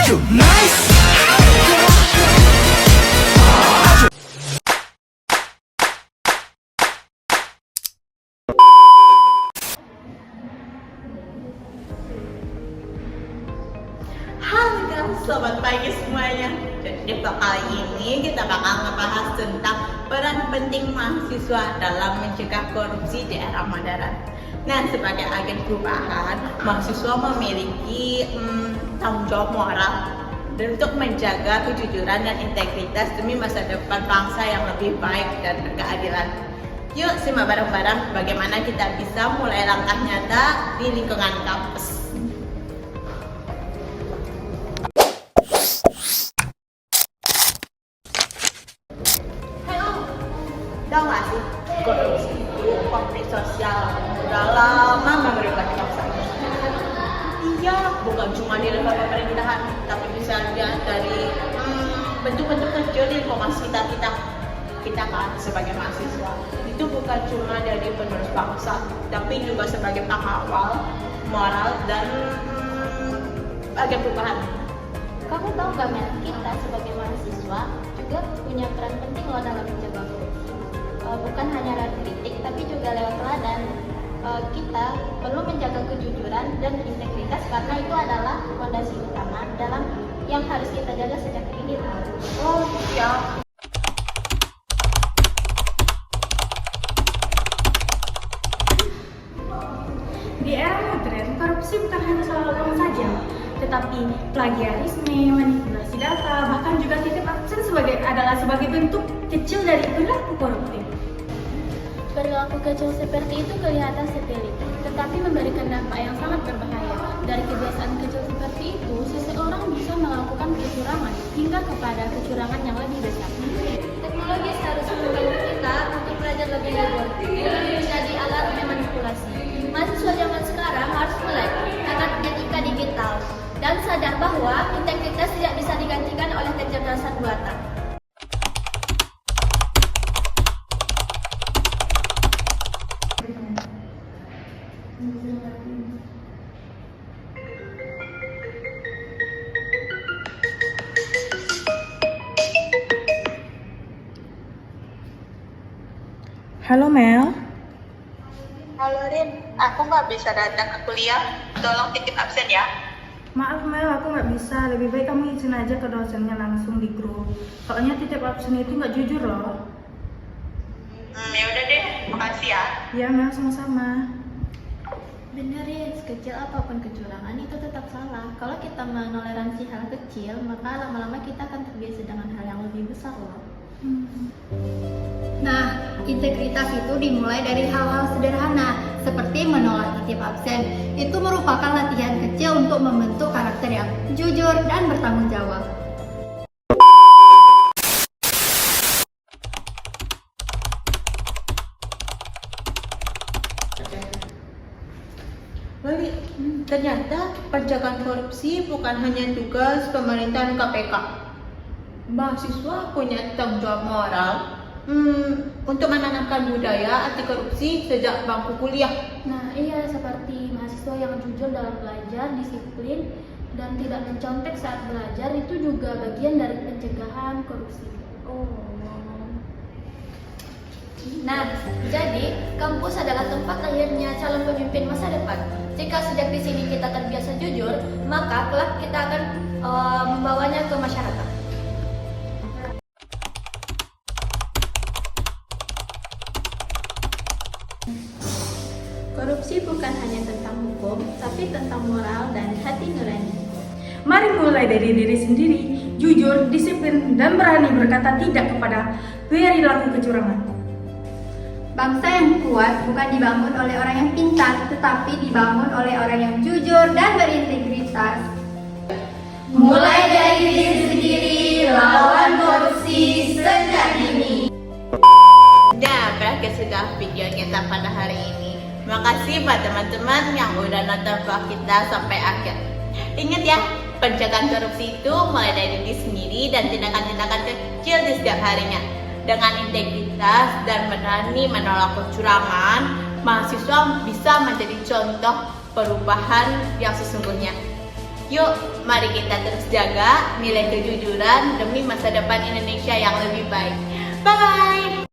아주 nice. Halo sobat pagi semuanya. Jadi kali ini kita bakal ngebahas tentang peran penting mahasiswa dalam mencegah korupsi di era modern. Nah, sebagai agen perubahan, mahasiswa memiliki tanggung jawab moral dan untuk menjaga kejujuran dan integritas demi masa depan bangsa yang lebih baik dan berkeadilan. Yuk simak bareng-bareng bagaimana kita bisa mulai langkah nyata di lingkungan kampus. Tahu nggak sih, korupsi itu konflik sosial udah lama memberikan bangsa. Iya, bukan cuma di level pemerintahan, tapi bisa lihat dari bentuk-bentuk kecil di lingkungan sekitar kita kan sebagai mahasiswa. Itu bukan cuma dari penerus bangsa, tapi juga sebagai pengawal moral dan agen perubahan. Kamu tahu gak, Mel? Kita sebagai mahasiswa juga punya peran penting loh dalam mencegah korupsi. Bukan hanya lewat kritik, tapi juga lewat teladan. Kita perlu menjaga kejujuran dan integritas karena itu adalah fondasi utama dalam yang harus kita jaga sejak dini. Oh iya. Di era modern, korupsi bukan hanya soal uang saja, tetapi plagiarisme, manipulasi data, bahkan juga titip absen adalah sebagai bentuk kecil dari perilaku koruptif. Perilaku kecil seperti itu kelihatan sepele, tetapi memberikan dampak yang sangat berbahaya. Dari kebiasaan kecil seperti itu, seseorang bisa melakukan kecurangan hingga kepada kecurangan yang lebih besar. Teknologi seharusnya membantu kita untuk belajar lebih luas, bukan menjadi alat memanipulasi. Mahasiswa zaman sekarang harus melek akan etika digital dan sadar bahwa integritas tidak bisa digantikan oleh kecerdasan buatan. Halo Mel. Halo Rin, aku nggak bisa datang ke kuliah. Tolong titip absen ya. Maaf Mel, aku nggak bisa. Lebih baik kamu izin aja ke dosennya langsung di grup. Soalnya titip absen itu nggak jujur loh. Ya udah deh, makasih ya. Iya Mel, sama-sama. Benerin, sekecil apapun kecurangan itu tetap salah. Kalau kita menoleransi hal kecil, maka lama-lama kita akan terbiasa dengan hal yang lebih besar loh. Nah, integritas itu dimulai dari hal-hal sederhana seperti menolak titip absen. Itu merupakan latihan kecil untuk membentuk karakter yang jujur dan bertanggung jawab. Lali, ternyata pencegahan korupsi bukan hanya tugas pemerintahan KPK. Mahasiswa punya tanggung jawab moral untuk menanamkan budaya anti korupsi sejak bangku kuliah. Nah, iya, seperti mahasiswa yang jujur dalam belajar, disiplin, dan tidak mencontek saat belajar itu juga bagian dari pencegahan korupsi. Nah, jadi kampus adalah tempat lahirnya calon pemimpin masa depan. Jika sejak di sini kita terbiasa jujur, maka kelak kita akan membawanya ke masyarakat. Korupsi bukan hanya tentang hukum, tapi tentang moral dan hati nurani. Mari mulai dari diri sendiri, jujur, disiplin, dan berani berkata tidak kepada perilaku kecurangan. Bangsa yang kuat bukan dibangun oleh orang yang pintar, tetapi dibangun oleh orang yang jujur dan berintegritas. Mulai dari diri sendiri, lawan korupsi sejak dini. Nah, berakhir sudah video kita pada hari ini. Makasih buat teman-teman yang udah nonton vlog kita sampai akhir. Ingat ya, pencegahan korupsi itu mulai dari diri sendiri dan tindakan-tindakan kecil di setiap harinya. Dengan integritas dan berani menolak kecurangan, mahasiswa bisa menjadi contoh perubahan yang sesungguhnya. Yuk, mari kita terus jaga nilai kejujuran demi masa depan Indonesia yang lebih baik. Bye-bye!